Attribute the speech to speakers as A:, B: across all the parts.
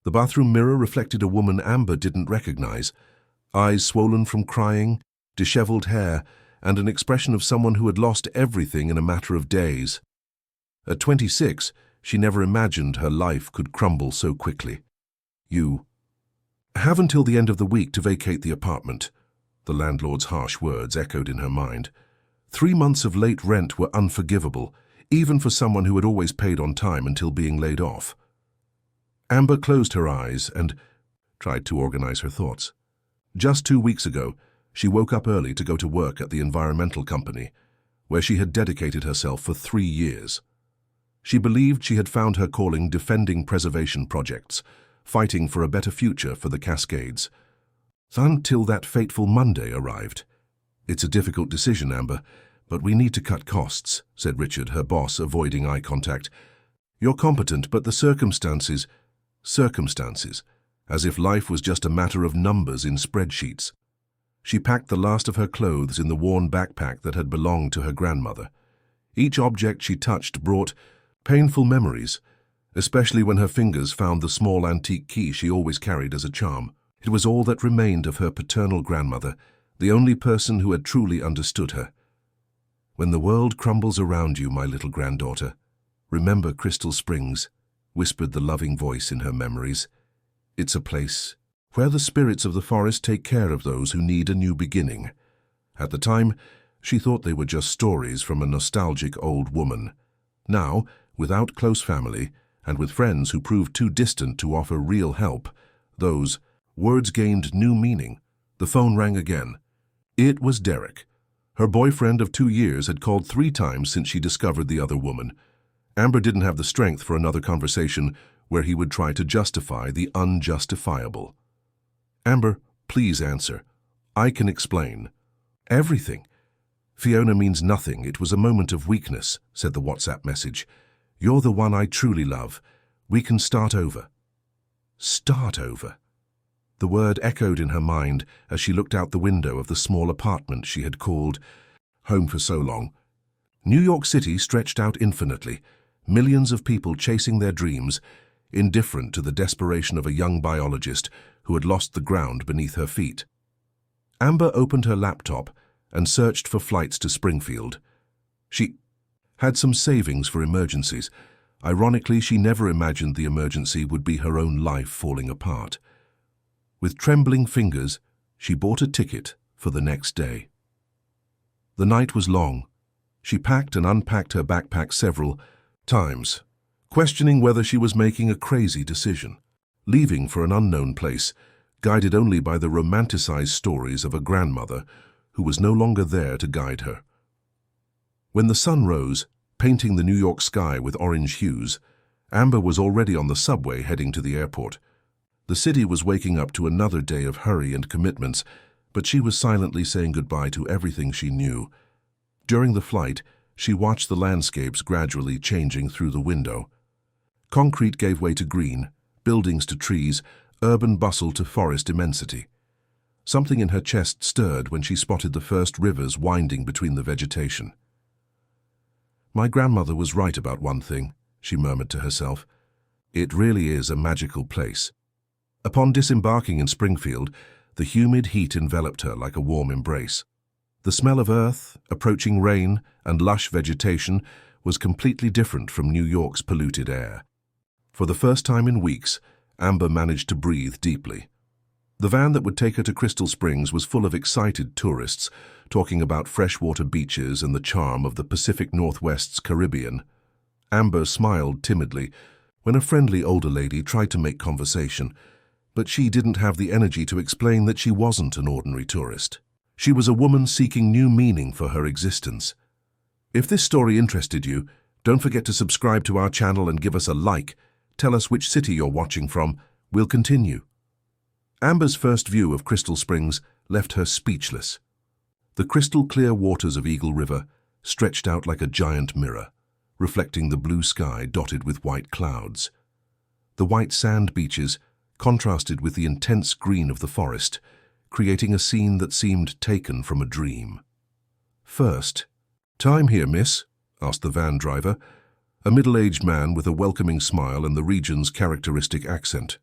A: The bathroom mirror reflected a woman Amber didn't recognize, eyes swollen from crying, disheveled hair, and an expression of someone who had lost everything in a matter of days. At 26, she never imagined her life could crumble so quickly. "You have until the end of the week to vacate the apartment," the landlord's harsh words echoed in her mind. 3 months of late rent were unforgivable, even for someone who had always paid on time until being laid off. Amber closed her eyes and tried to organize her thoughts. Just 2 weeks ago, she woke up early to go to work at the environmental company, where she had dedicated herself for 3 years. She believed she had found her calling defending preservation projects, fighting for a better future for the Cascades. Until that fateful Monday arrived. "It's a difficult decision, Amber, but we need to cut costs," said Richard, her boss, avoiding eye contact. "You're competent, but the circumstances, as if life was just a matter of numbers in spreadsheets." She packed the last of her clothes in the worn backpack that had belonged to her grandmother. Each object she touched brought painful memories, especially when her fingers found the small antique key she always carried as a charm. It was all that remained of her paternal grandmother, the only person who had truly understood her. "When the world crumbles around you, my little granddaughter, remember Crystal Springs," whispered the loving voice in her memories. "It's a place where the spirits of the forest take care of those who need a new beginning." At the time, she thought they were just stories from a nostalgic old woman. Now, without close family, and with friends who proved too distant to offer real help, those words gained new meaning. The phone rang again. It was Derek. Her boyfriend of 2 years had called 3 times since she discovered the other woman. Amber didn't have the strength for another conversation where he would try to justify the unjustifiable. "Amber, please answer. I can explain." "Everything." "Fiona means nothing. It was a moment of weakness," said the WhatsApp message. "You're the one I truly love. We can start over." Start over. The word echoed in her mind as she looked out the window of the small apartment she had called home for so long. New York City stretched out infinitely, millions of people chasing their dreams, indifferent to the desperation of a young biologist who had lost the ground beneath her feet. Amber opened her laptop and searched for flights to Springfield. She had some savings for emergencies. Ironically, she never imagined the emergency would be her own life falling apart. With trembling fingers, she bought a ticket for the next day. The night was long. She packed and unpacked her backpack several times, questioning whether she was making a crazy decision, leaving for an unknown place, guided only by the romanticized stories of a grandmother who was no longer there to guide her. When the sun rose, painting the New York sky with orange hues, Amber was already on the subway heading to the airport. The city was waking up to another day of hurry and commitments, but she was silently saying goodbye to everything she knew. During the flight, she watched the landscapes gradually changing through the window. Concrete gave way to green, buildings to trees, urban bustle to forest immensity. Something in her chest stirred when she spotted the first rivers winding between the vegetation. "My grandmother was right about one thing," she murmured to herself. "It really is a magical place." Upon disembarking in Springfield, the humid heat enveloped her like a warm embrace. The smell of earth, approaching rain, and lush vegetation was completely different from New York's polluted air. For the first time in weeks, Amber managed to breathe deeply. The van that would take her to Crystal Springs was full of excited tourists, talking about freshwater beaches and the charm of the Pacific Northwest's Caribbean. Amber smiled timidly when a friendly older lady tried to make conversation, but she didn't have the energy to explain that she wasn't an ordinary tourist. She was a woman seeking new meaning for her existence. If this story interested you, don't forget to subscribe to our channel and give us a like. Tell us which city you're watching from. We'll continue. Amber's first view of Crystal Springs left her speechless. The crystal-clear waters of Eagle River stretched out like a giant mirror, reflecting the blue sky dotted with white clouds. The white sand beaches contrasted with the intense green of the forest, creating a scene that seemed taken from a dream. "First time here, miss?" asked the van driver, a middle-aged man with a welcoming smile and the region's characteristic accent.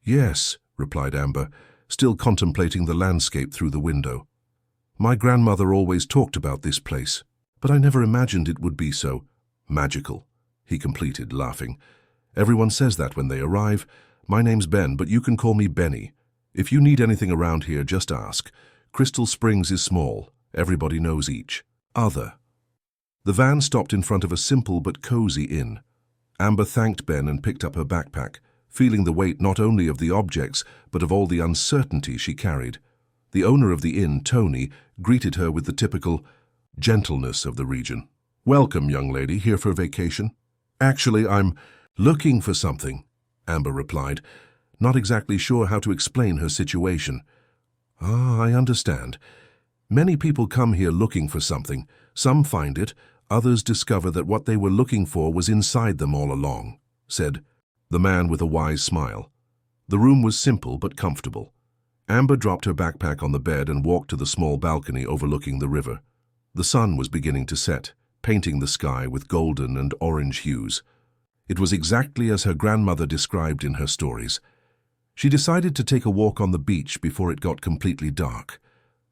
A: Yes, replied Amber, still contemplating the landscape through the window. My grandmother always talked about this place, but I never imagined it would be so magical, he completed, laughing. Everyone says that when they arrive. My name's Ben, but you can call me Benny. If you need anything around here, just ask. Crystal Springs is small. Everybody knows each other. The van stopped in front of a simple but cozy inn. Amber thanked Ben and picked up her backpack, feeling the weight not only of the objects, but of all the uncertainty she carried. The owner of the inn, Tony, greeted her with the typical gentleness of the region. Welcome, young lady, here for vacation? Actually, I'm looking for something, Amber replied, not exactly sure how to explain her situation. Ah, I understand. Many people come here looking for something. Some find it, others discover that what they were looking for was inside them all along, said the man with a wise smile. The room was simple but comfortable. Amber dropped her backpack on the bed and walked to the small balcony overlooking the river. The sun was beginning to set, painting the sky with golden and orange hues. It was exactly as her grandmother described in her stories. She decided to take a walk on the beach before it got completely dark.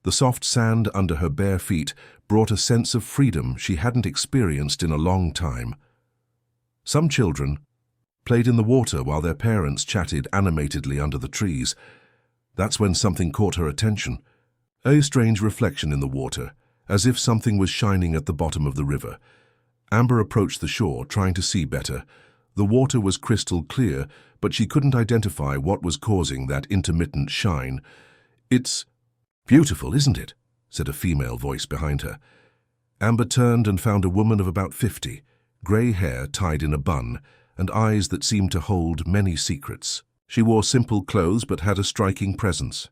A: The soft sand under her bare feet brought a sense of freedom she hadn't experienced in a long time. Some children played in the water while their parents chatted animatedly under the trees. That's when something caught her attention. A strange reflection in the water, as if something was shining at the bottom of the river. Amber approached the shore, trying to see better. The water was crystal clear, but she couldn't identify what was causing that intermittent shine. It's beautiful, isn't it? Said a female voice behind her. Amber turned and found a woman of about 50, grey hair tied in a bun, and eyes that seemed to hold many secrets. She wore simple clothes but had a striking presence.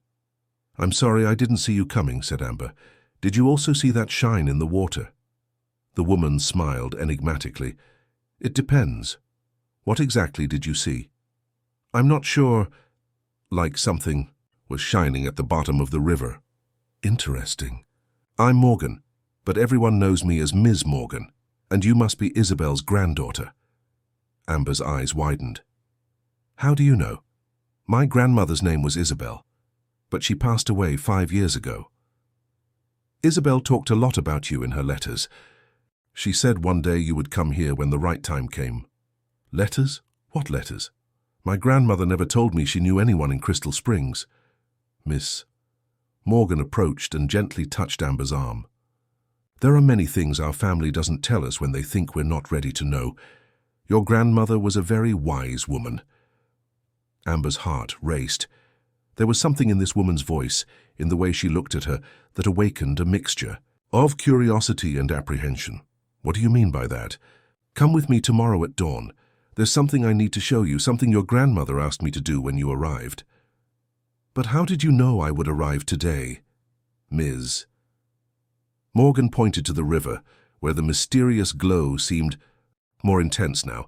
A: I'm sorry I didn't see you coming, said Amber. Did you also see that shine in the water? The woman smiled enigmatically. It depends. What exactly did you see? I'm not sure. Like something was shining at the bottom of the river. Interesting. I'm Morgan, but everyone knows me as Ms. Morgan, and you must be Isabel's granddaughter. Amber's eyes widened. How do you know? My grandmother's name was Isabel, but she passed away 5 years ago. Isabel talked a lot about you in her letters. She said one day you would come here when the right time came. Letters? What letters? My grandmother never told me she knew anyone in Crystal Springs. Miss Morgan approached and gently touched Amber's arm. There are many things our family doesn't tell us when they think we're not ready to know. Your grandmother was a very wise woman. Amber's heart raced. There was something in this woman's voice, in the way she looked at her, that awakened a mixture of curiosity and apprehension. What do you mean by that? Come with me tomorrow at dawn. There's something I need to show you, something your grandmother asked me to do when you arrived. But how did you know I would arrive today, Ms.? Morgan pointed to the river, where the mysterious glow seemed more intense now.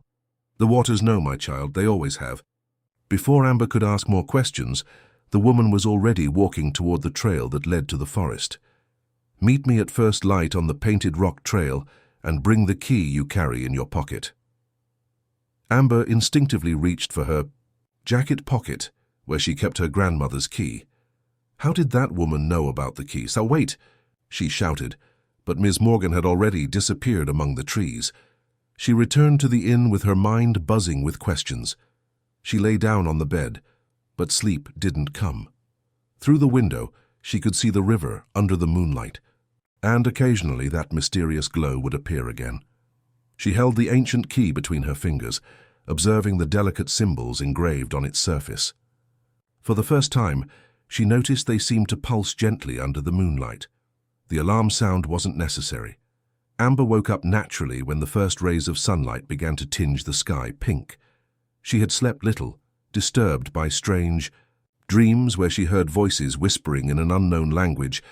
A: The waters know, my child, they always have. Before Amber could ask more questions, the woman was already walking toward the trail that led to the forest. Meet me at first light on the Painted Rock Trail and bring the key you carry in your pocket. Amber instinctively reached for her jacket pocket, where she kept her grandmother's key. How did that woman know about the key? So wait, she shouted, but Miss Morgan had already disappeared among the trees. She returned to the inn with her mind buzzing with questions. She lay down on the bed, but sleep didn't come. Through the window, she could see the river under the moonlight, and occasionally that mysterious glow would appear again. She held the ancient key between her fingers, observing the delicate symbols engraved on its surface. For the first time, she noticed they seemed to pulse gently under the moonlight. The alarm sound wasn't necessary. Amber woke up naturally when the first rays of sunlight began to tinge the sky pink. She had slept little, disturbed by strange dreams where she heard voices whispering in an unknown language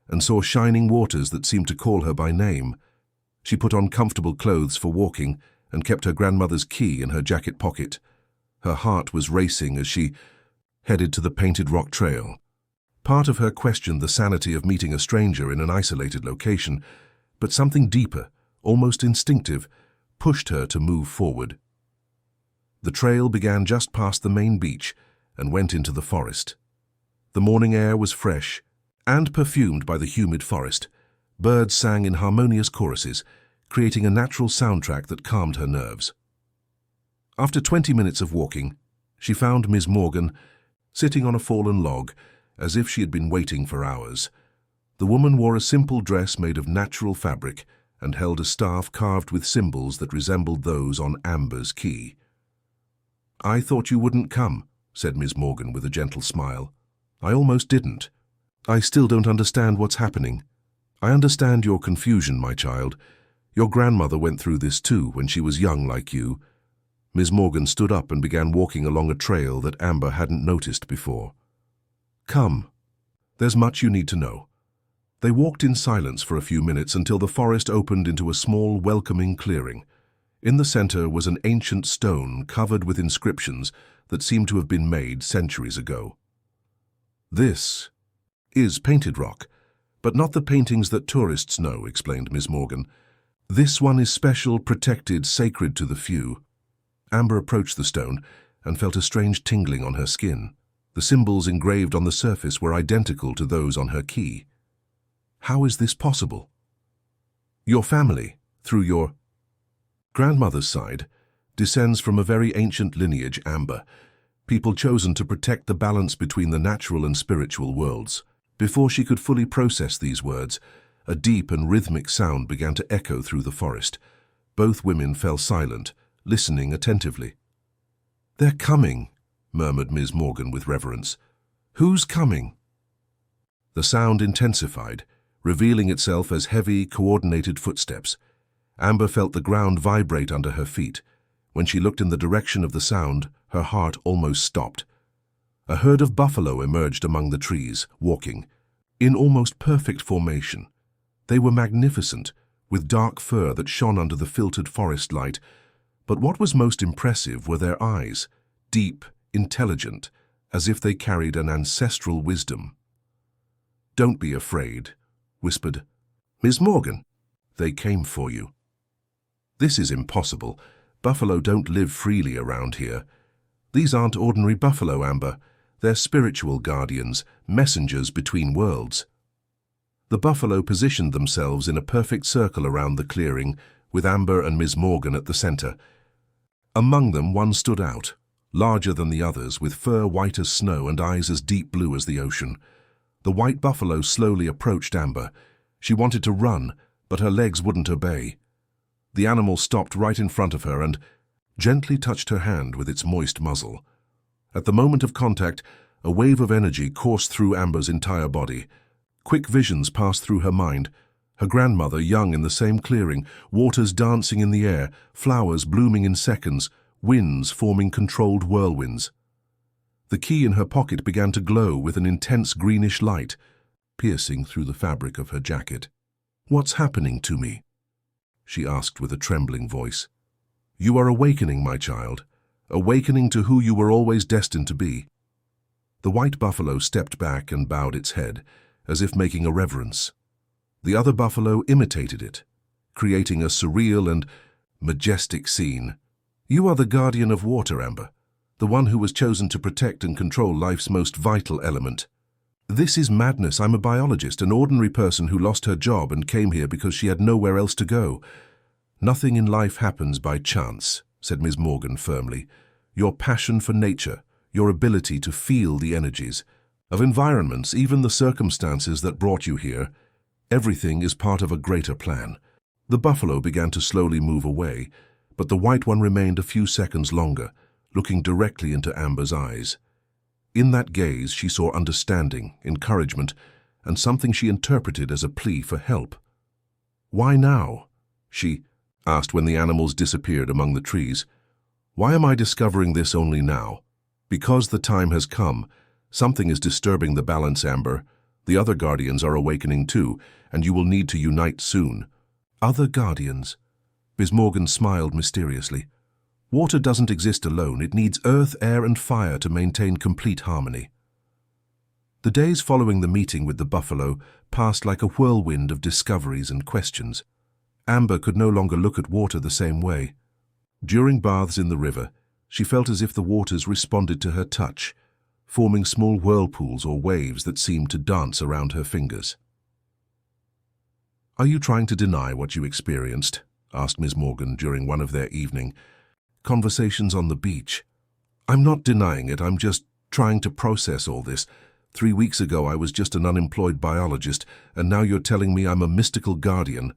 A: and saw shining waters that seemed to call her by name. She put on comfortable clothes for walking and kept her grandmother's key in her jacket pocket. Her heart was racing as she headed to the Painted Rock Trail. Part of her questioned the sanity of meeting a stranger in an isolated location, but something deeper, almost instinctive, pushed her to move forward. The trail began just past the main beach, and went into the forest. The morning air was fresh and perfumed by the humid forest. Birds sang in harmonious choruses, creating a natural soundtrack that calmed her nerves. After 20 minutes of walking, she found Miss Morgan sitting on a fallen log, as if she had been waiting for hours. The woman wore a simple dress made of natural fabric and held a staff carved with symbols that resembled those on Amber's key. "I thought you wouldn't come," said Miss Morgan with a gentle smile. "I almost didn't. I still don't understand what's happening." "I understand your confusion, my child. Your grandmother went through this too when she was young like you." Miss Morgan stood up and began walking along a trail that Amber hadn't noticed before. "Come. There's much you need to know." They walked in silence for a few minutes until the forest opened into a small, welcoming clearing. In the center was an ancient stone covered with inscriptions that seemed to have been made centuries ago. "This is painted rock, but not the paintings that tourists know," explained Miss Morgan. "This one is special, protected, sacred to the few." Amber approached the stone and felt a strange tingling on her skin. The symbols engraved on the surface were identical to those on her key. "How is this possible?" "Your family, through your grandmother's side, descends from a very ancient lineage, Amber, people chosen to protect the balance between the natural and spiritual worlds." Before she could fully process these words, a deep and rhythmic sound began to echo through the forest. Both women fell silent, listening attentively. "They're coming," murmured Miss Morgan with reverence. "Who's coming?" The sound intensified, revealing itself as heavy, coordinated footsteps. Amber felt the ground vibrate under her feet. When she looked in the direction of the sound, her heart almost stopped. A herd of buffalo emerged among the trees, walking in almost perfect formation. They were magnificent, with dark fur that shone under the filtered forest light. But what was most impressive were their eyes, deep, intelligent, as if they carried an ancestral wisdom. "Don't be afraid," whispered Miss Morgan. "They came for you." "This is impossible. Buffalo don't live freely around here." "These aren't ordinary buffalo, Amber. They're spiritual guardians, messengers between worlds." The buffalo positioned themselves in a perfect circle around the clearing, with Amber and Miss Morgan at the center. Among them, one stood out, larger than the others, with fur white as snow and eyes as deep blue as the ocean. The white buffalo slowly approached Amber. She wanted to run, but her legs wouldn't obey. The animal stopped right in front of her and gently touched her hand with its moist muzzle. At the moment of contact, a wave of energy coursed through Amber's entire body. Quick visions passed through her mind. Her grandmother, young in the same clearing, waters dancing in the air, flowers blooming in seconds, winds forming controlled whirlwinds. The key in her pocket began to glow with an intense greenish light, piercing through the fabric of her jacket. "What's happening to me?" she asked with a trembling voice. "You are awakening, my child. Awakening to who you were always destined to be." The white buffalo stepped back and bowed its head, as if making a reverence. The other buffalo imitated it, creating a surreal and majestic scene. "You are the guardian of water, Amber, the one who was chosen to protect and control life's most vital element." "This is madness. I'm a biologist, an ordinary person who lost her job and came here because she had nowhere else to go." "Nothing in life happens by chance," said Miss Morgan firmly. "Your passion for nature, your ability to feel the energies of environments, even the circumstances that brought you here, everything is part of a greater plan." The buffalo began to slowly move away, but the white one remained a few seconds longer, looking directly into Amber's eyes. In that gaze, she saw understanding, encouragement, and something she interpreted as a plea for help. "Why now?" she asked when the animals disappeared among the trees. "Why am I discovering this only now?" "Because the time has come. Something is disturbing the balance, Amber. The other guardians are awakening too, and you will need to unite soon." "Other guardians?" Miss Morgan smiled mysteriously. "Water doesn't exist alone. It needs earth, air, and fire to maintain complete harmony." The days following the meeting with the buffalo passed like a whirlwind of discoveries and questions. Amber could no longer look at water the same way. During baths in the river, she felt as if the waters responded to her touch, forming small whirlpools or waves that seemed to dance around her fingers. "Are you trying to deny what you experienced?" asked Miss Morgan during one of their evening conversations on the beach. "I'm not denying it, I'm just trying to process all this. 3 weeks ago I was just an unemployed biologist, and now you're telling me I'm a mystical guardian.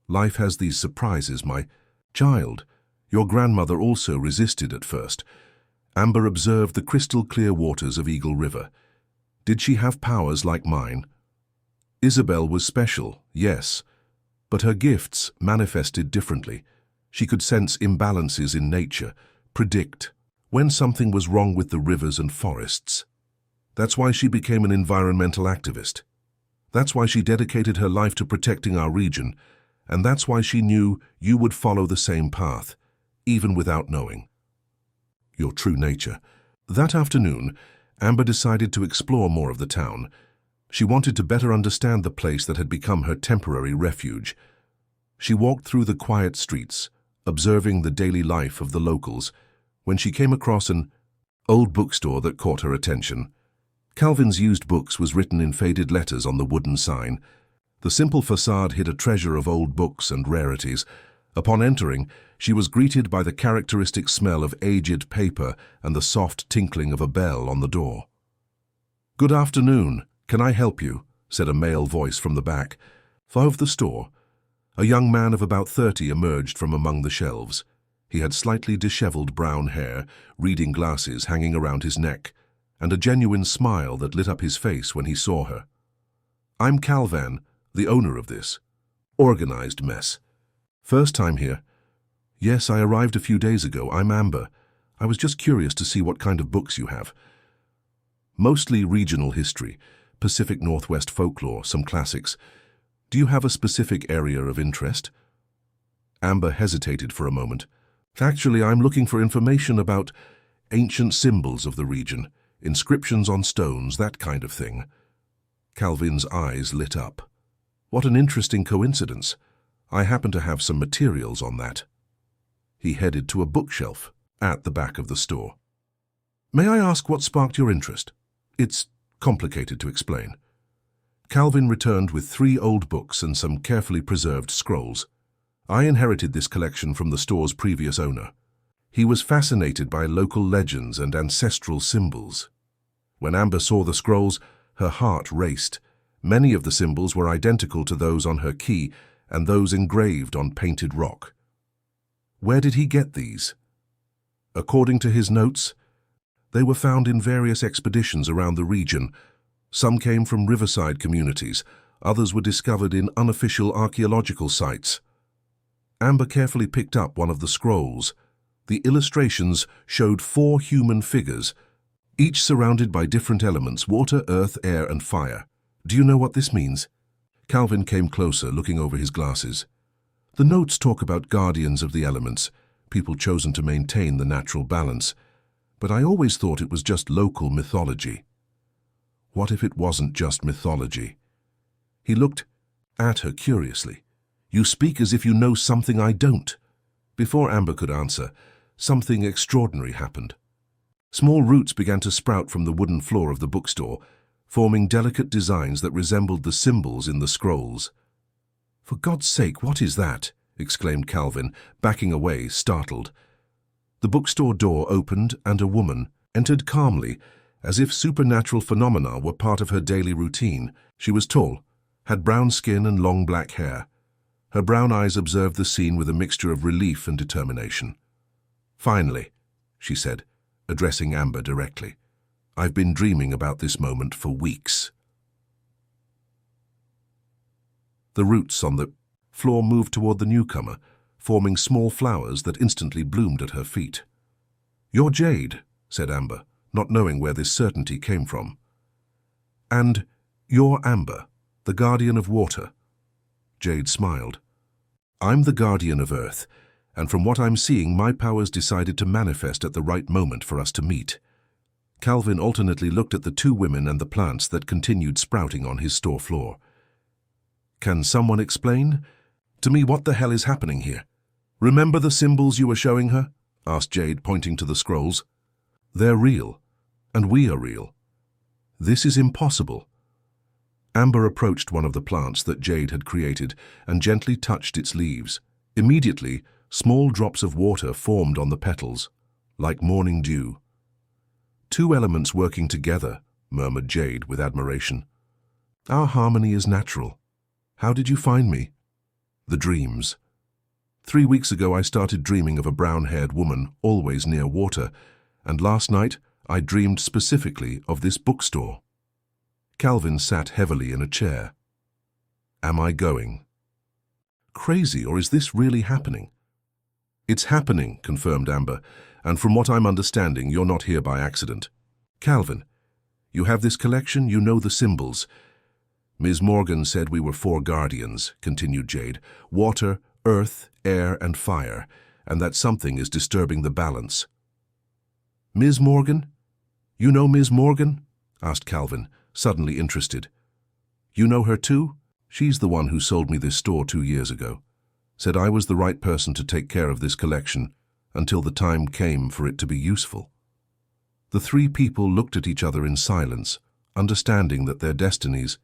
A: Life has these surprises, my child. Your grandmother also resisted at first." Amber observed the crystal-clear waters of Eagle River. "Did she have powers like mine?" Isabel was special, yes, but her gifts manifested differently. She could sense imbalances in nature, predict when something was wrong with the rivers and forests. That's why she became an environmental activist. That's why she dedicated her life to protecting our region, and that's why she knew you would follow the same path, even without knowing your true nature. That afternoon, Amber decided to explore more of the town. She wanted to better understand the place that had become her temporary refuge. She walked through the quiet streets, observing the daily life of the locals, when she came across an old bookstore that caught her attention. Calvin's Used Books was written in faded letters on the wooden sign. The simple facade hid a treasure of old books and rarities. Upon entering, she was greeted by the characteristic smell of aged paper and the soft tinkling of a bell on the door. "Good afternoon. Can I help you?" said a male voice from the back. Of the store, a young man of about 30 emerged from among the shelves. He had slightly disheveled brown hair, reading glasses hanging around his neck, and a genuine smile that lit up his face when he saw her. "I'm Calvin, the owner of this organized mess. First time here?" "Yes, I arrived a few days ago. I'm Amber. I was just curious to see what kind of books you have." "Mostly regional history, Pacific Northwest folklore, some classics. Do you have a specific area of interest?" Amber hesitated for a moment. "Actually, I'm looking for information about ancient symbols of the region, inscriptions on stones, that kind of thing." Calvin's eyes lit up. "What an interesting coincidence. I happen to have some materials on that." He headed to a bookshelf at the back of the store. "May I ask what sparked your interest?" "It's complicated to explain." Calvin returned with 3 old books and some carefully preserved scrolls. "I inherited this collection from the store's previous owner. He was fascinated by local legends and ancestral symbols." When Amber saw the scrolls, her heart raced. Many of the symbols were identical to those on her key and those engraved on painted rock. Where did he get these? According to his notes, they were found in various expeditions around the region. Some came from riverside communities, others were discovered in unofficial archaeological sites. Amber carefully picked up one of the scrolls. The illustrations showed 4 human figures, each surrounded by different elements: water, earth, air, and fire. "Do you know what this means?" Calvin came closer, looking over his glasses. "The notes talk about guardians of the elements, people chosen to maintain the natural balance. But I always thought it was just local mythology." What if it wasn't just mythology? He looked at her curiously. "You speak as if you know something I don't." Before Amber could answer, something extraordinary happened. Small roots began to sprout from the wooden floor of the bookstore, forming delicate designs that resembled the symbols in the scrolls. "For God's sake, what is that?" exclaimed Calvin, backing away, startled. The bookstore door opened and a woman entered calmly, as if supernatural phenomena were part of her daily routine. She was tall, had brown skin and long black hair. Her brown eyes observed the scene with a mixture of relief and determination. "Finally," she said, addressing Amber directly. "I've been dreaming about this moment for weeks." The roots on the floor moved toward the newcomer, forming small flowers that instantly bloomed at her feet. "You're Jade," said Amber, not knowing where this certainty came from. "And you're Amber, the guardian of water." Jade smiled. "I'm the guardian of Earth, and from what I'm seeing, my powers decided to manifest at the right moment for us to meet." Calvin alternately looked at the 2 women and the plants that continued sprouting on his store floor. "Can someone explain to me what the hell is happening here?" "Remember the symbols you were showing her?" asked Jade, pointing to the scrolls. "They're real. And we are real. This is impossible. Amber approached one of the plants that Jade had created and gently touched its leaves. Immediately, small drops of water formed on the petals, like morning dew. Two elements working together, murmured Jade with admiration. Our harmony is natural. How did you find me? The dreams. 3 weeks ago I started dreaming of a brown-haired woman, always near water, and last night I dreamed specifically of this bookstore. Calvin sat heavily in a chair. Am I going? Crazy, or is this really happening? It's happening, confirmed Amber, and from what I'm understanding, you're not here by accident. Calvin, you have this collection, you know the symbols. Ms. Morgan said we were 4 guardians, continued Jade. Water, earth, air, and fire, and that something is disturbing the balance. Ms. Morgan? You know Ms. Morgan? Asked Calvin, suddenly interested. You know her too? She's the one who sold me this store 2 years ago. Said I was the right person to take care of this collection until the time came for it to be useful. The 3 people looked at each other in silence, understanding that their destinies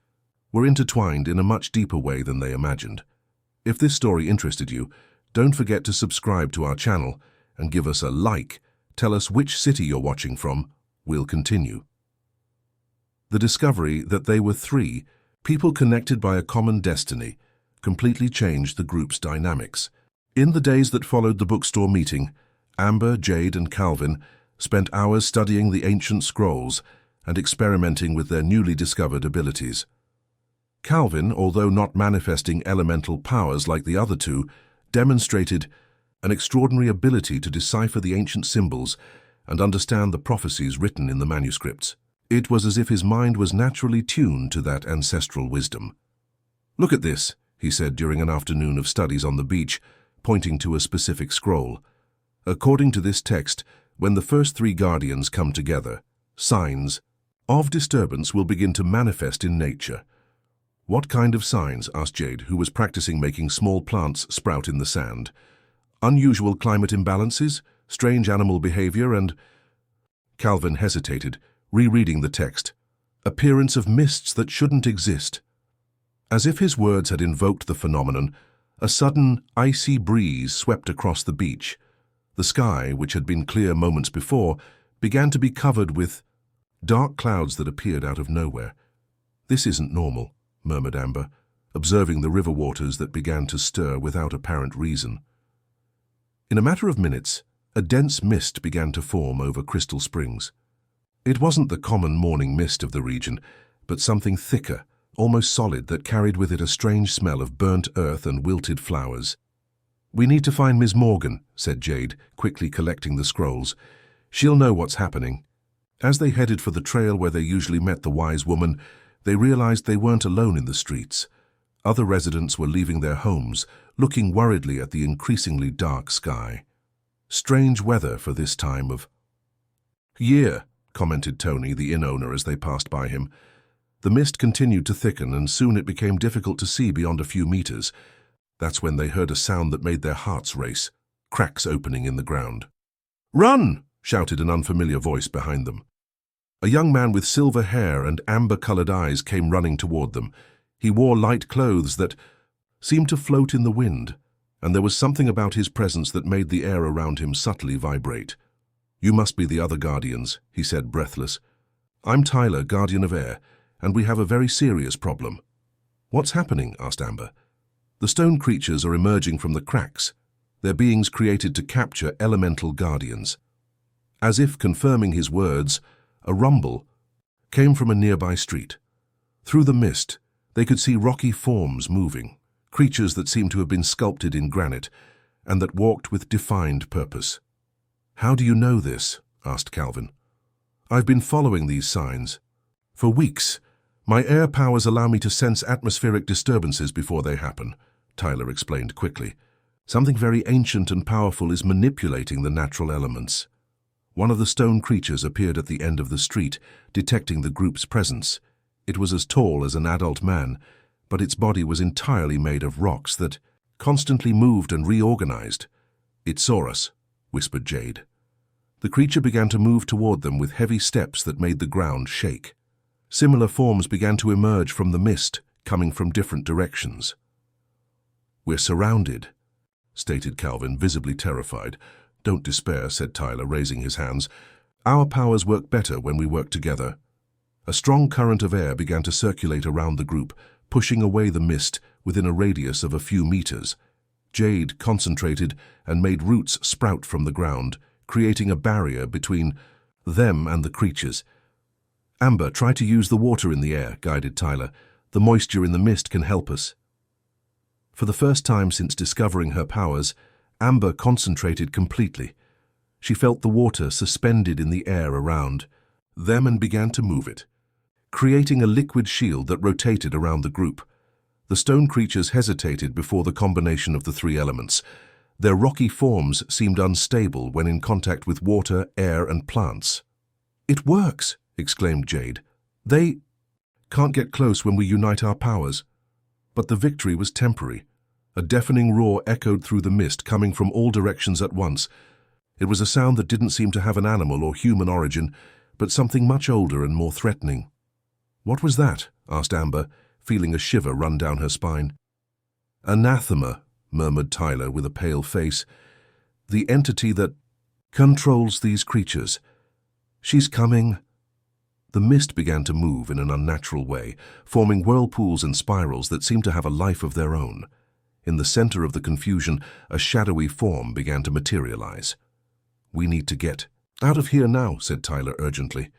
A: were intertwined in a much deeper way than they imagined. If this story interested you, don't forget to subscribe to our channel and give us a like. Tell us which city you're watching from. We'll continue. The discovery that they were 3 people connected by a common destiny completely changed the group's dynamics. In the days that followed the bookstore meeting, Amber, Jade, and Calvin spent hours studying the ancient scrolls and experimenting with their newly discovered abilities. Calvin, although not manifesting elemental powers like the other 2, demonstrated an extraordinary ability to decipher the ancient symbols and understand the prophecies written in the manuscripts. It was as if his mind was naturally tuned to that ancestral wisdom. Look at this, he said during an afternoon of studies on the beach, pointing to a specific scroll. According to this text, when the first 3 guardians come together, signs of disturbance will begin to manifest in nature. What kind of signs? Asked Jade, who was practicing making small plants sprout in the sand. Unusual climate imbalances, strange animal behavior, and... Calvin hesitated, rereading the text. Appearance of mists that shouldn't exist. As if his words had invoked the phenomenon, a sudden, icy breeze swept across the beach. The sky, which had been clear moments before, began to be covered with dark clouds that appeared out of nowhere. This isn't normal, murmured Amber, observing the river waters that began to stir without apparent reason. In a matter of minutes, a dense mist began to form over Crystal Springs. It wasn't the common morning mist of the region, but something thicker, almost solid, that carried with it a strange smell of burnt earth and wilted flowers. We need to find Ms. Morgan, said Jade, quickly collecting the scrolls. She'll know what's happening. As they headed for the trail where they usually met the wise woman, they realized they weren't alone in the streets. Other residents were leaving their homes, looking worriedly at the increasingly dark sky. Strange weather for this time of year, commented Tony, the inn owner, as they passed by him. The mist continued to thicken, and soon it became difficult to see beyond a few meters. That's when they heard a sound that made their hearts race, cracks opening in the ground. "Run!" shouted an unfamiliar voice behind them. A young man with silver hair and amber-colored eyes came running toward them. He wore light clothes that seemed to float in the wind, and there was something about his presence that made the air around him subtly vibrate. "You must be the other guardians," he said, breathless. "I'm Tyler, Guardian of Air, and we have a very serious problem." "What's happening?" asked Amber. "The stone creatures are emerging from the cracks. They're beings created to capture elemental guardians." As if confirming his words, a rumble came from a nearby street. Through the mist, they could see rocky forms moving, creatures that seemed to have been sculpted in granite and that walked with defined purpose. "How do you know this?" asked Calvin. "I've been following these signs for weeks. My air powers allow me to sense atmospheric disturbances before they happen," Tyler explained quickly. "Something very ancient and powerful is manipulating the natural elements." One of the stone creatures appeared at the end of the street, detecting the group's presence. It was as tall as an adult man, but its body was entirely made of rocks that constantly moved and reorganized. "It saw us," whispered Jade. The creature began to move toward them with heavy steps that made the ground shake. Similar forms began to emerge from the mist, coming from different directions. "We're surrounded," stated Calvin, visibly terrified. "Don't despair," said Tyler, raising his hands. "Our powers work better when we work together." A strong current of air began to circulate around the group, pushing away the mist within a radius of a few meters. Jade concentrated and made roots sprout from the ground, creating a barrier between them and the creatures. "Amber, try to use the water in the air," guided Tyler. "The moisture in the mist can help us." For the first time since discovering her powers, Amber concentrated completely. She felt the water suspended in the air around them and began to move it, creating a liquid shield that rotated around the group. The stone creatures hesitated before the combination of the three elements. Their rocky forms seemed unstable when in contact with water, air, and plants. "It works!" exclaimed Jade. "They can't get close when we unite our powers." But the victory was temporary. A deafening roar echoed through the mist, coming from all directions at once. It was a sound that didn't seem to have an animal or human origin, but something much older and more threatening. "What was that?" asked Amber, feeling a shiver run down her spine. "Anathema," murmured Tyler with a pale face. "The entity that controls these creatures. She's coming." The mist began to move in an unnatural way, forming whirlpools and spirals that seemed to have a life of their own. In the center of the confusion, a shadowy form began to materialize. "We need to get out of here now," said Tyler urgently.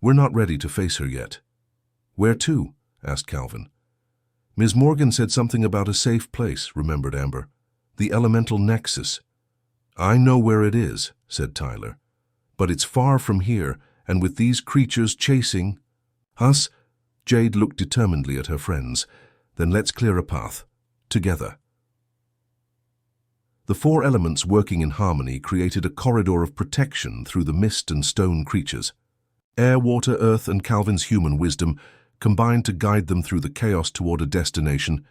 A: "We're not ready to face her yet." "Where to?" asked Calvin. "Ms. Morgan said something about a safe place," remembered Amber. "The elemental nexus." "I know where it is," said Tyler. "But it's far from here, and with these creatures chasing us." Jade looked determinedly at her friends. "Then let's clear a path. Together." The four elements working in harmony created a corridor of protection through the mist and stone creatures. Air, water, earth, and Calvin's human wisdom combined to guide them through the chaos toward a destination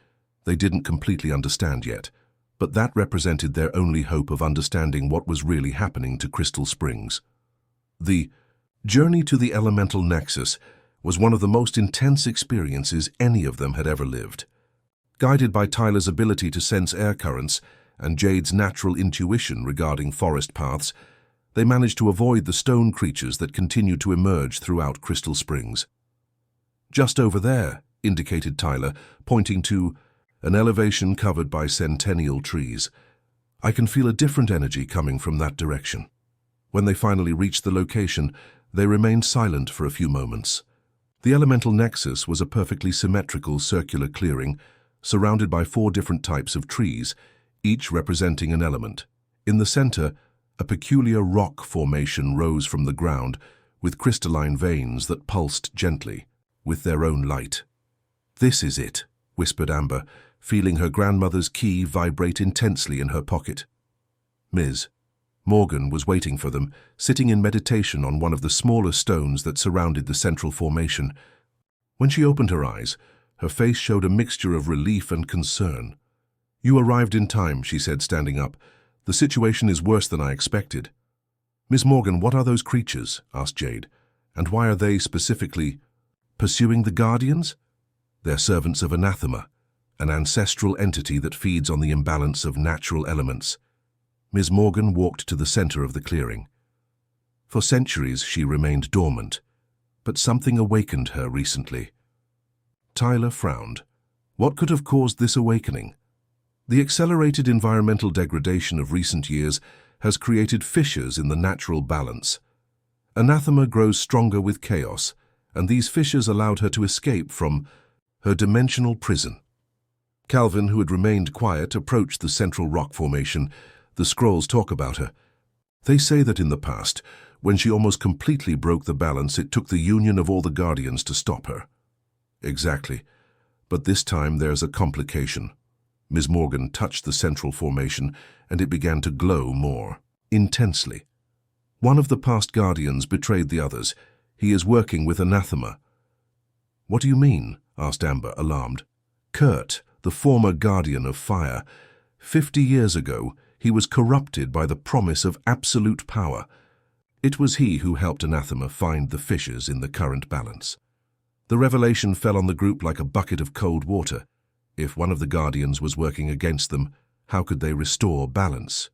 A: they didn't completely understand yet, but that represented their only hope of understanding what was really happening to Crystal Springs. The journey to the elemental nexus was one of the most intense experiences any of them had ever lived. Guided by Tyler's ability to sense air currents and Jade's natural intuition regarding forest paths, they managed to avoid the stone creatures that continued to emerge throughout Crystal Springs. "Just over there," indicated Tyler, pointing to an elevation covered by centennial trees. "I can feel a different energy coming from that direction." When they finally reached the location, they remained silent for a few moments. The elemental nexus was a perfectly symmetrical circular clearing, surrounded by 4 different types of trees, each representing an element. In the center, a peculiar rock formation rose from the ground, with crystalline veins that pulsed gently, with their own light. "This is it," whispered Amber, feeling her grandmother's key vibrate intensely in her pocket. Ms. Morgan was waiting for them, sitting in meditation on one of the smaller stones that surrounded the central formation. When she opened her eyes, her face showed a mixture of relief and concern. "You arrived in time," she said, standing up. "The situation is worse than I expected." "Ms. Morgan, what are those creatures?" asked Jade. "And why are they specifically pursuing the Guardians?" "They're servants of Anathema, an ancestral entity that feeds on the imbalance of natural elements." Ms. Morgan walked to the center of the clearing. For centuries she remained dormant, but something awakened her recently. Tyler frowned. What could have caused this awakening? The accelerated environmental degradation of recent years has created fissures in the natural balance. Anathema grows stronger with chaos, and these fissures allowed her to escape from her dimensional prison. Calvin, who had remained quiet, approached the central rock formation. The scrolls talk about her. They say that in the past, when she almost completely broke the balance, it took the union of all the Guardians to stop her. Exactly. But this time there's a complication. Ms. Morgan touched the central formation, and it began to glow more intensely. One of the past Guardians betrayed the others. He is working with Anathema. "What do you mean?" asked Amber, alarmed. "Kurt, the former Guardian of Fire. 50 years ago, he was corrupted by the promise of absolute power. It was he who helped Anathema find the fissures in the current balance. The revelation fell on the group like a bucket of cold water. If one of the Guardians was working against them, how could they restore balance?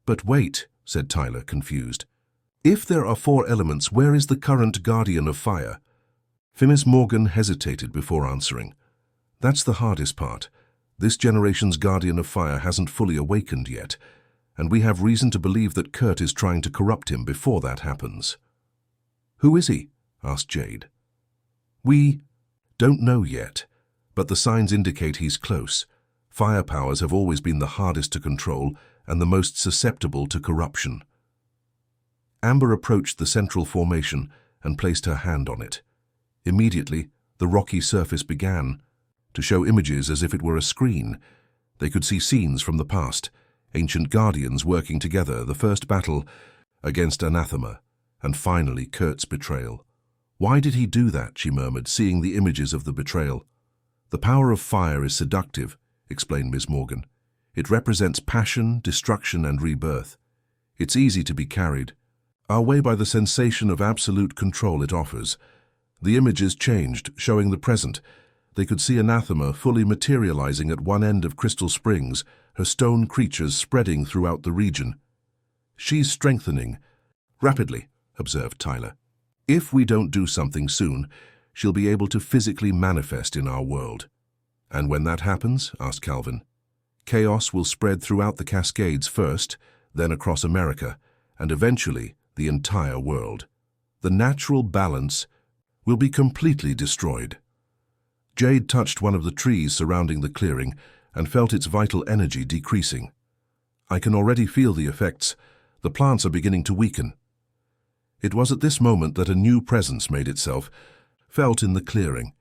A: But wait, said Tyler, confused. If there are 4 elements, where is the current Guardian of Fire? Miss Morgan hesitated before answering. That's the hardest part. This generation's Guardian of Fire hasn't fully awakened yet, and we have reason to believe that Kurt is trying to corrupt him before that happens. Who is he? Asked Jade. We don't know yet, but the signs indicate he's close. Fire powers have always been the hardest to control and the most susceptible to corruption. Amber approached the central formation and placed her hand on it. Immediately, the rocky surface began to show images as if it were a screen. They could see scenes from the past, ancient guardians working together, the first battle against Anathema, and finally Kurt's betrayal. Why did he do that, she murmured, seeing the images of the betrayal. The power of fire is seductive, explained Miss Morgan. It represents passion, destruction, and rebirth. It's easy to be carried away by the sensation of absolute control it offers. The images changed, showing the present. They could see Anathema fully materializing at one end of Crystal Springs, her stone creatures spreading throughout the region. She's strengthening rapidly, observed Tyler. If we don't do something soon, she'll be able to physically manifest in our world. And when that happens, asked Calvin, chaos will spread throughout the Cascades first, then across America, and eventually the entire world. The natural balance will be completely destroyed. Jade touched one of the trees surrounding the clearing and felt its vital energy decreasing. I can already feel the effects. The plants are beginning to weaken. It was at this moment that a new presence made itself felt in the clearing.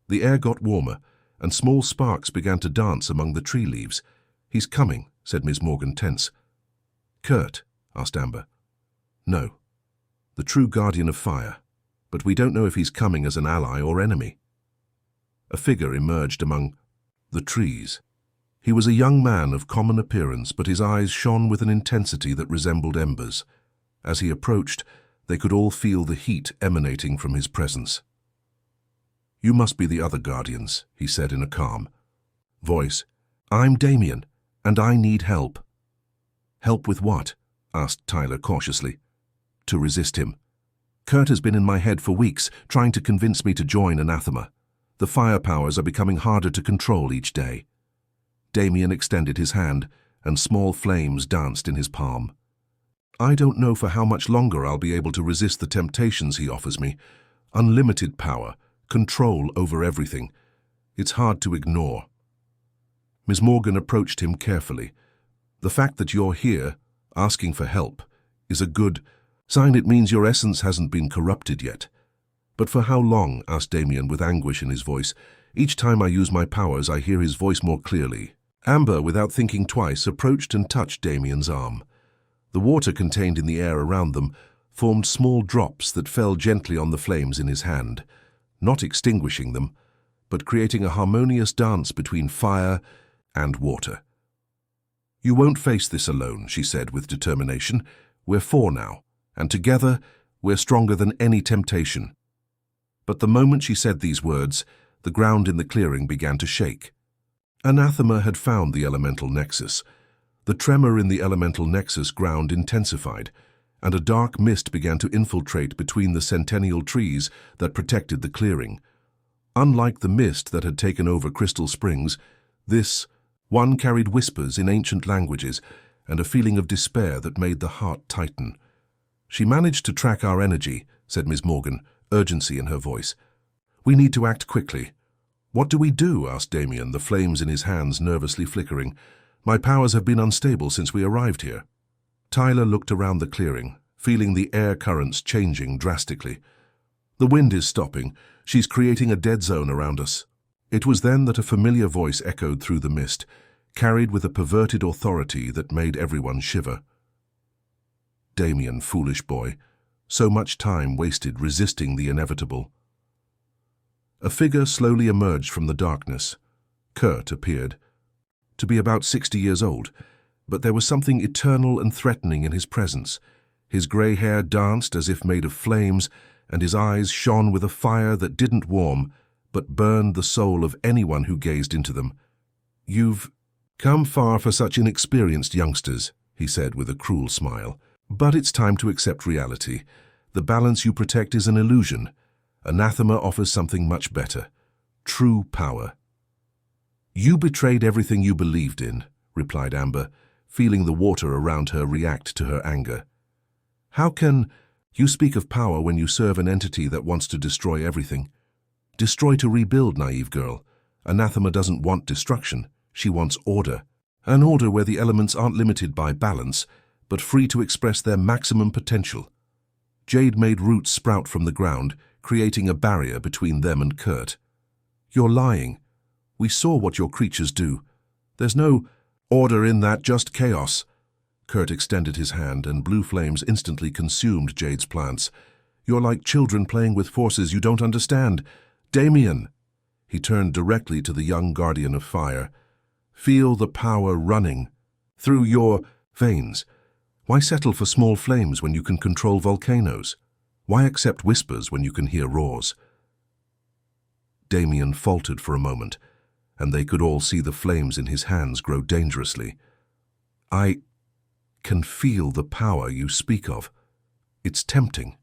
A: The air got warmer, and small sparks began to dance among the tree leaves. He's coming, said Miss Morgan, tense. Kurt? Asked Amber. No. The true Guardian of Fire. But we don't know if he's coming as an ally or enemy. A figure emerged among the trees. He was a young man of common appearance, but his eyes shone with an intensity that resembled embers. As he approached, they could all feel the heat emanating from his presence. You must be the other Guardians, he said in a calm voice. I'm Damien, and I need help. Help with what? Asked Tyler cautiously. To resist him. Kurt has been in my head for weeks, trying to convince me to join Anathema. The fire powers are becoming harder to control each day. Damien extended his hand, and small flames danced in his palm. I don't know for how much longer I'll be able to resist the temptations he offers me. Unlimited power, control over everything. It's hard to ignore. Miss Morgan approached him carefully. The fact that you're here, asking for help, is a good sign. It means your essence hasn't been corrupted yet. But for how long? Asked Damien with anguish in his voice. Each time I use my powers, I hear his voice more clearly. Amber, without thinking twice, approached and touched Damien's arm. The water contained in the air around them formed small drops that fell gently on the flames in his hand, not extinguishing them, but creating a harmonious dance between fire and water. You won't face this alone, she said with determination. We're 4 now, and together we're stronger than any temptation. But the moment she said these words, the ground in the clearing began to shake. Anathema had found the elemental nexus. The tremor in the elemental nexus ground intensified, and a dark mist began to infiltrate between the centennial trees that protected the clearing. Unlike the mist that had taken over Crystal Springs, this one carried whispers in ancient languages and a feeling of despair that made the heart tighten. She managed to track our energy, said Miss Morgan, urgency in her voice. We need to act quickly. What do we do? Asked Damien, the flames in his hands nervously flickering. My powers have been unstable since we arrived here. Tyler looked around the clearing, feeling the air currents changing drastically. The wind is stopping. She's creating a dead zone around us. It was then that a familiar voice echoed through the mist, carried with a perverted authority that made everyone shiver. Damien, foolish boy. So much time wasted resisting the inevitable. A figure slowly emerged from the darkness. Kurt appeared. To be about 60 years old, but there was something eternal and threatening in his presence. His grey hair danced as if made of flames, and his eyes shone with a fire that didn't warm, but burned the soul of anyone who gazed into them. "You've come far for such inexperienced youngsters," he said with a cruel smile. "But it's time to accept reality. The balance you protect is an illusion. Anathema offers something much better. True power." "You betrayed everything you believed in," replied Amber, feeling the water around her react to her anger. "How can you speak of power when you serve an entity that wants to destroy everything? Destroy to rebuild, naive girl. Anathema doesn't want destruction. She wants order. An order where the elements aren't limited by balance, but free to express their maximum potential." Jade made roots sprout from the ground, creating a barrier between them and Kurt. "You're lying. We saw what your creatures do. There's no order in that, just chaos." Kurt extended his hand, and blue flames instantly consumed Jade's plants. "You're like children playing with forces you don't understand. Damien!" He turned directly to the young guardian of fire. "Feel the power running through your veins. Why settle for small flames when you can control volcanoes? Why accept whispers when you can hear roars?" Damien faltered for a moment, and they could all see the flames in his hands grow dangerously. "I can feel the power you speak of. It's tempting."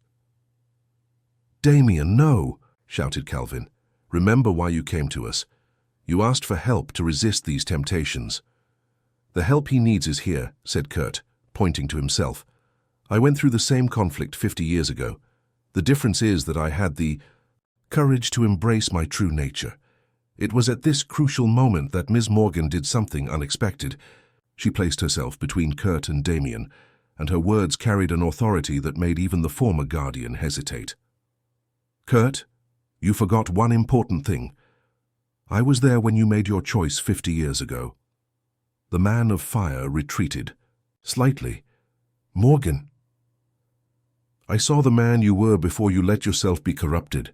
A: "Damien, no!" shouted Calvin. "Remember why you came to us. You asked for help to resist these temptations." "The help he needs is here," said Kurt, pointing to himself. "I went through the same conflict 50 years ago. The difference is that I had the courage to embrace my true nature. It was at this crucial moment that Ms. Morgan did something unexpected. She placed herself between Kurt and Damien, and her words carried an authority that made even the former guardian hesitate. "Kurt, you forgot one important thing. I was there when you made your choice 50 years ago." The man of fire retreated, slightly. "Morgan." "I saw the man you were before you let yourself be corrupted.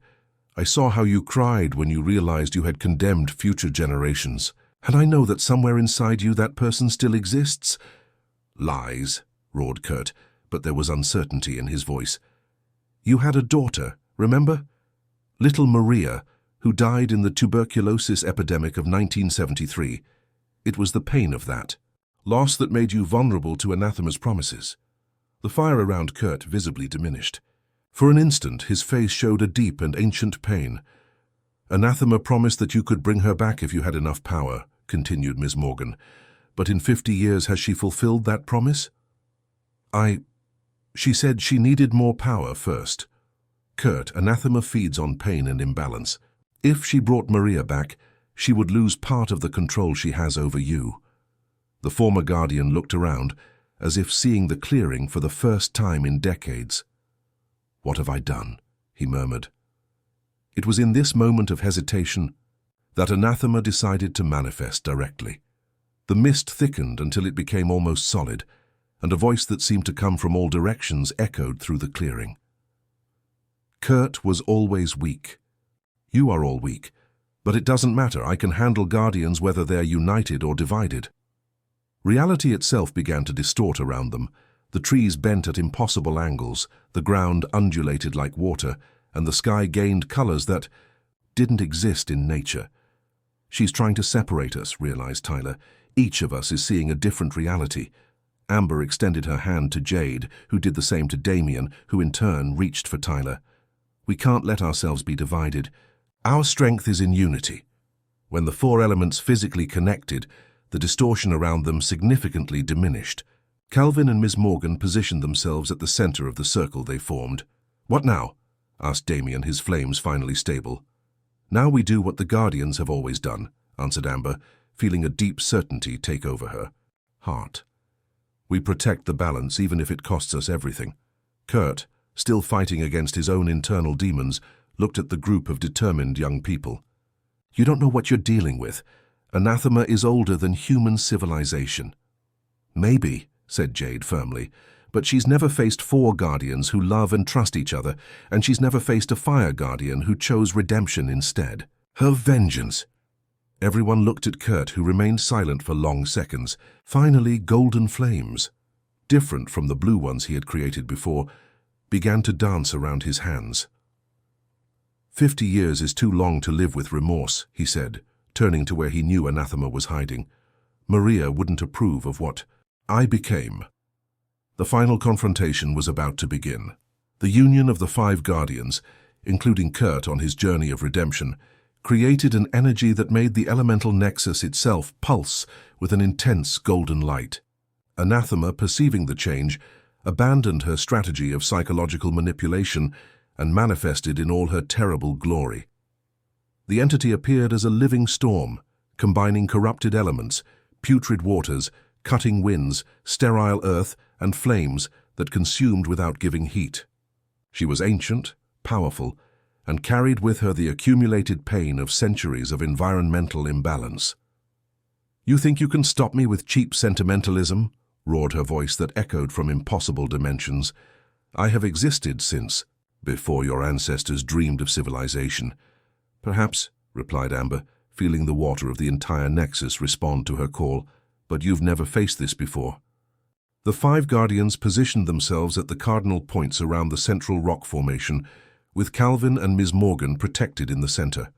A: I saw how you cried when you realized you had condemned future generations. And I know that somewhere inside you that person still exists." "Lies," roared Kurt, but there was uncertainty in his voice. "You had a daughter, remember? Little Maria, who died in the tuberculosis epidemic of 1973. It was the pain of that loss that made you vulnerable to Anathema's promises." The fire around Kurt visibly diminished. For an instant, his face showed a deep and ancient pain. "Anathema promised that you could bring her back if you had enough power," continued Ms. Morgan. "But in 50 years, has she fulfilled that promise?" She said she needed more power first." "Kurt, Anathema feeds on pain and imbalance. If she brought Maria back, she would lose part of the control she has over you." The former guardian looked around, as if seeing the clearing for the first time in decades. "What have I done?" he murmured. It was in this moment of hesitation that Anathema decided to manifest directly. The mist thickened until it became almost solid, and a voice that seemed to come from all directions echoed through the clearing. "Kurt was always weak. You are all weak, but it doesn't matter. I can handle guardians whether they're united or divided." Reality itself began to distort around them. The trees bent at impossible angles, the ground undulated like water, and the sky gained colors that didn't exist in nature. "She's trying to separate us," realized Tyler. "Each of us is seeing a different reality." Amber extended her hand to Jade, who did the same to Damien, who in turn reached for Tyler. "We can't let ourselves be divided. Our strength is in unity." When the four elements physically connected, the distortion around them significantly diminished. Calvin and Ms. Morgan positioned themselves at the center of the circle they formed. "What now?" asked Damien, his flames finally stable. "Now we do what the Guardians have always done," answered Amber, feeling a deep certainty take over her heart. "We protect the balance even if it costs us everything." Kurt, still fighting against his own internal demons, looked at the group of determined young people. "You don't know what you're dealing with. Anathema is older than human civilization." "Maybe," said Jade firmly, "but she's never faced four guardians who love and trust each other, and she's never faced a fire guardian who chose redemption instead. Her vengeance." Everyone looked at Kurt, who remained silent for long seconds. "Finally, golden flames." different from the blue ones he had created before, began to dance around his hands. 50 years is too long to live with remorse, he said, turning to where he knew Anathema was hiding. Maria wouldn't approve of what I became. The final confrontation was about to begin. The union of the 5 guardians, including Kurt on his journey of redemption, created an energy that made the elemental nexus itself pulse with an intense golden light. Anathema, perceiving the change, abandoned her strategy of psychological manipulation and manifested in all her terrible glory. The entity appeared as a living storm, combining corrupted elements, putrid waters, cutting winds, sterile earth, and flames that consumed without giving heat. She was ancient, powerful, and carried with her the accumulated pain of centuries of environmental imbalance. "You think you can stop me with cheap sentimentalism?" roared her voice that echoed from impossible dimensions. "I have existed since before your ancestors dreamed of civilization." "Perhaps," replied Amber, feeling the water of the entire nexus respond to her call, "but you've never faced this before." The 5 guardians positioned themselves at the cardinal points around the central rock formation, with Calvin and Ms. Morgan protected in the center.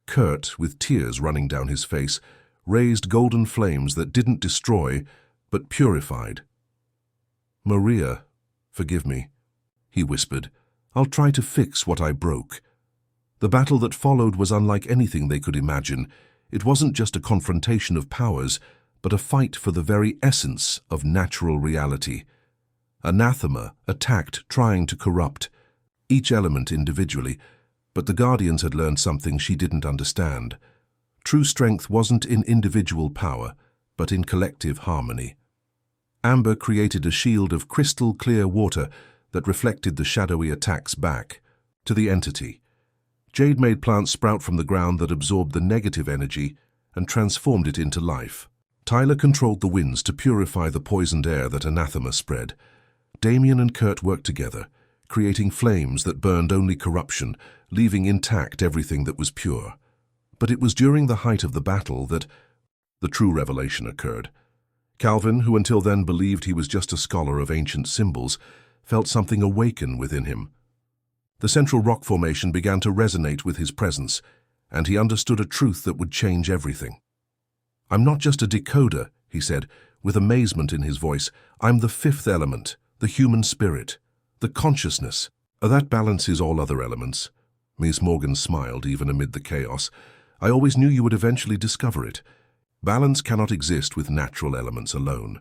A: Kurt, with tears running down his face, raised golden flames that didn't destroy, but purified. "Maria, forgive me," he whispered. "I'll try to fix what I broke." The battle that followed was unlike anything they could imagine. It wasn't just a confrontation of powers, but a fight for the very essence of natural reality. Anathema attacked, trying to corrupt each element individually, but the Guardians had learned something she didn't understand. True strength wasn't in individual power, but in collective harmony. Amber created a shield of crystal-clear water that reflected the shadowy attacks back to the entity. Jade made plants sprout from the ground that absorbed the negative energy and transformed it into life. Tyler controlled the winds to purify the poisoned air that Anathema spread. Damien and Kurt worked together, creating flames that burned only corruption, leaving intact everything that was pure. But it was during the height of the battle that the true revelation occurred. Calvin, who until then believed he was just a scholar of ancient symbols, felt something awaken within him. The central rock formation began to resonate with his presence, and he understood a truth that would change everything. "I'm not just a decoder," he said, with amazement in his voice. "I'm the 5th element, the human spirit, the consciousness. That balances all other elements." Ms. Morgan smiled even amid the chaos. "I always knew you would eventually discover it. Balance cannot exist with natural elements alone.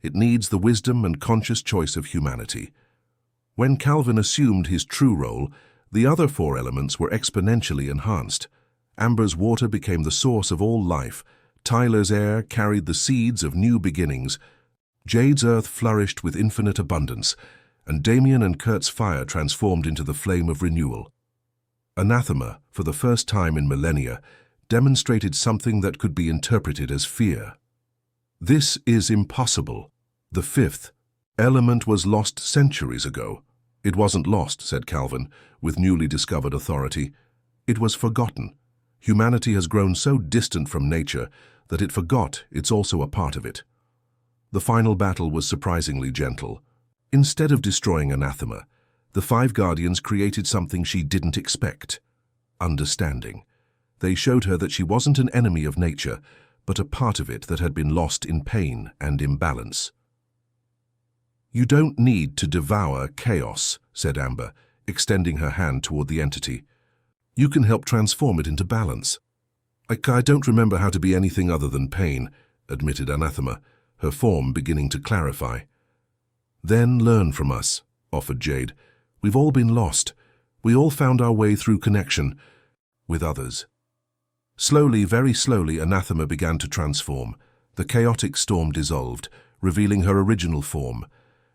A: It needs the wisdom and conscious choice of humanity." When Calvin assumed his true role, the other 4 elements were exponentially enhanced. Amber's water became the source of all life. Tyler's air carried the seeds of new beginnings. Jade's earth flourished with infinite abundance, and Damien and Kurt's fire transformed into the flame of renewal. Anathema, for the first time in millennia, demonstrated something that could be interpreted as fear. "This is impossible. The 5th element was lost centuries ago." "It wasn't lost," said Calvin, with newly discovered authority. "It was forgotten. Humanity has grown so distant from nature that it forgot it's also a part of it." The final battle was surprisingly gentle. Instead of destroying Anathema, the 5 guardians created something she didn't expect: understanding. They showed her that she wasn't an enemy of nature, but a part of it that had been lost in pain and imbalance. "You don't need to devour chaos," said Amber, extending her hand toward the entity. "You can help transform it into balance." I don't remember how to be anything other than pain," admitted Anathema, her form beginning to clarify. "Then learn from us," offered Jade. "We've all been lost. We all found our way through connection with others." Slowly, very slowly, Anathema began to transform. The chaotic storm dissolved, revealing her original form,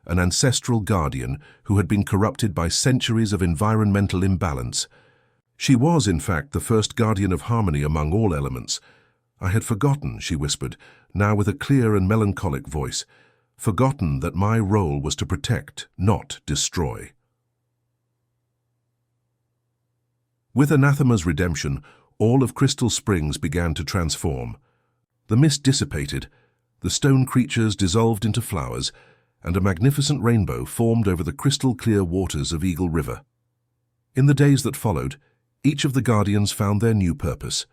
A: an ancestral guardian who had been corrupted by centuries of environmental imbalance. She was, in fact, the first guardian of harmony among all elements. "I had forgotten," she whispered, now with a clear and melancholic voice, "forgotten that my role was to protect, not destroy." With Anathema's redemption, all of Crystal Springs began to transform. The mist dissipated, the stone creatures dissolved into flowers, and a magnificent rainbow formed over the crystal-clear waters of Eagle River. In the days that followed, each of the Guardians found their new purpose.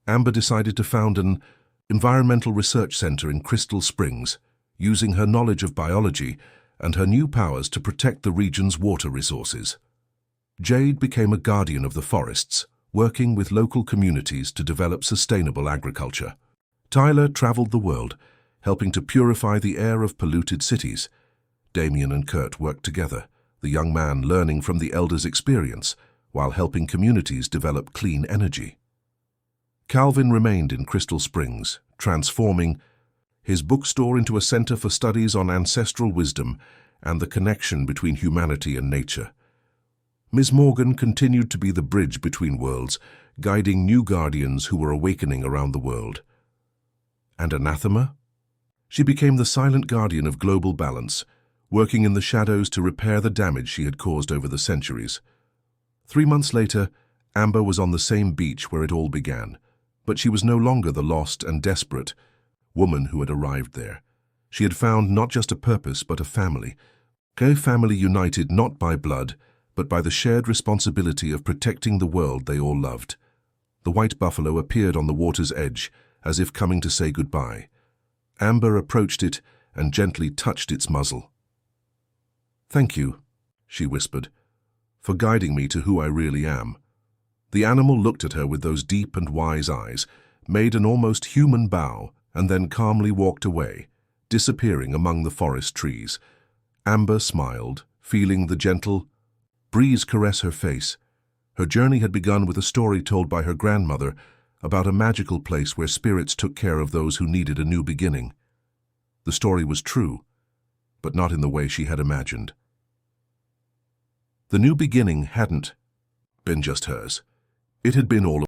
A: Amber decided to found an environmental research center in Crystal Springs, using her knowledge of biology and her new powers to protect the region's water resources. Jade became a guardian of the forests, working with local communities to develop sustainable agriculture. Tyler traveled the world, helping to purify the air of polluted cities. Damien and Kurt worked together, the young man learning from the elders' experience, while helping communities develop clean energy. Calvin remained in Crystal Springs, transforming his bookstore into a center for studies on ancestral wisdom and the connection between humanity and nature. Ms. Morgan continued to be the bridge between worlds, guiding new guardians who were awakening around the world. And Anathema? She became the silent guardian of global balance, working in the shadows to repair the damage she had caused over the centuries. 3 months later, Amber was on the same beach where it all began, but she was no longer the lost and desperate woman who had arrived there. She had found not just a purpose, but a family. A family united not by blood, but by the shared responsibility of protecting the world they all loved. The white buffalo appeared on the water's edge, as if coming to say goodbye. Amber approached it and gently touched its muzzle. "Thank you," she whispered, "for guiding me to who I really am." The animal looked at her with those deep and wise eyes, made an almost human bow, and then calmly walked away, disappearing among the forest trees. Amber smiled, feeling the gentle breeze caress her face. Her journey had begun with a story told by her grandmother about a magical place where spirits took care of those who needed a new beginning. The story was true, but not in the way she had imagined. The new beginning hadn't been just hers. It had been all of